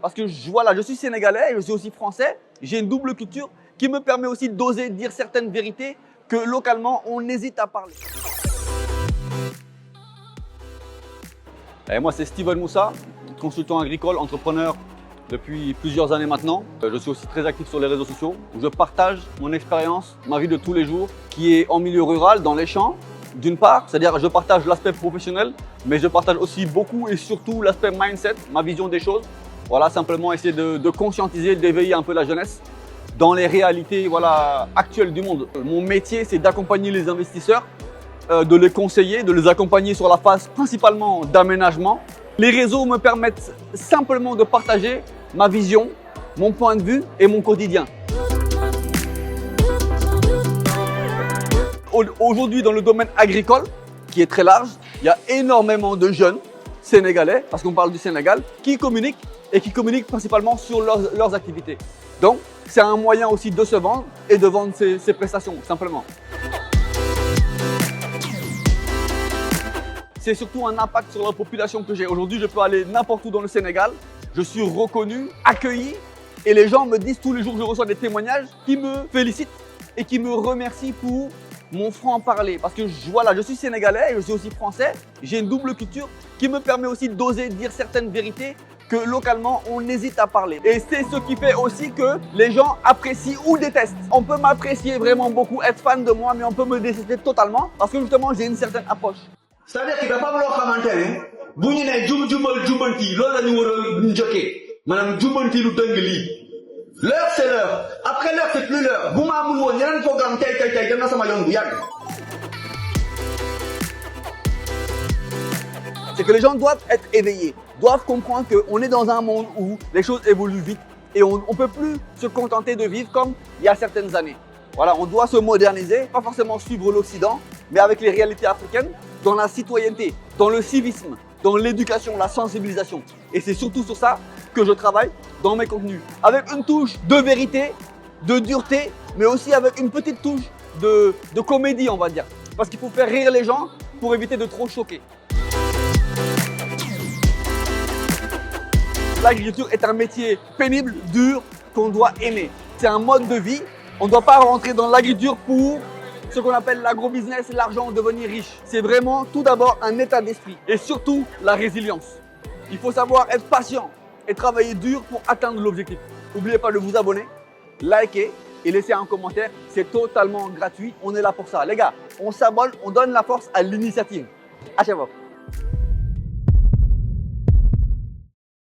Parce que voilà, je suis sénégalais et je suis aussi français. J'ai une double culture qui me permet aussi d'oser dire certaines vérités que localement on hésite à parler. Et moi c'est Steven Moussa, consultant agricole, entrepreneur depuis plusieurs années maintenant. Je suis aussi très actif sur les réseaux sociaux où je partage mon expérience, ma vie de tous les jours qui est en milieu rural, dans les champs. D'une part, c'est-à-dire je partage l'aspect professionnel, mais je partage aussi beaucoup et surtout l'aspect mindset, ma vision des choses. Voilà, simplement essayer de conscientiser, d'éveiller un peu la jeunesse dans les réalités actuelles du monde. Mon métier, c'est d'accompagner les investisseurs, de les conseiller, de les accompagner sur la phase principalement d'aménagement. Les réseaux me permettent simplement de partager ma vision, mon point de vue et mon quotidien. Aujourd'hui, dans le domaine agricole, qui est très large, il y a énormément de jeunes sénégalais, parce qu'on parle du Sénégal, qui communiquent et qui communiquent principalement sur leurs activités. Donc, c'est un moyen aussi de se vendre et de vendre ses prestations, simplement. C'est surtout un impact sur la population que j'ai. Aujourd'hui, je peux aller n'importe où dans le Sénégal, je suis reconnu, accueilli, et les gens me disent tous les jours, je reçois des témoignages qui me félicitent et qui me remercient pour mon franc-parler. Parce que voilà, je suis sénégalais et je suis aussi français. J'ai une double culture qui me permet aussi d'oser dire certaines vérités que localement on hésite à parler. Et c'est ce qui fait aussi que les gens apprécient ou détestent. On peut m'apprécier vraiment beaucoup, être fan de moi, mais on peut me détester totalement parce que justement j'ai une certaine approche. C'est-à-dire que dafa am loo xamante ne bu ñu nee jubal jubanti loolu la ñu war a njëkkee maanaam jubanti lu dëng lii. L'heure c'est l'heure après l'heure c'est plus l'heure bu ma amul woon yeneen programme tey dem na sama yoon bu yàgg. C'est que les gens doivent être éveillés, doivent comprendre qu'on est dans un monde où les choses évoluent vite et on ne peut plus se contenter de vivre comme il y a certaines années. Voilà, on doit se moderniser, pas forcément suivre l'Occident, mais avec les réalités africaines, dans la citoyenneté, dans le civisme, dans l'éducation, la sensibilisation. Et c'est surtout sur ça que je travaille dans mes contenus. Avec une touche de vérité, de dureté, mais aussi avec une petite touche de comédie, on va dire. Parce qu'il faut faire rire les gens pour éviter de trop choquer. L'agriculture est un métier pénible, dur, qu'on doit aimer. C'est un mode de vie. On ne doit pas rentrer dans l'agriculture pour ce qu'on appelle l'agro-business, l'argent, devenir riche. C'est vraiment tout d'abord un état d'esprit et surtout la résilience. Il faut savoir être patient et travailler dur pour atteindre l'objectif. N'oubliez pas de vous abonner, liker et laisser un commentaire. C'est totalement gratuit. On est là pour ça. Les gars, on s'abonne, on donne la force à l'initiative. À chaque fois.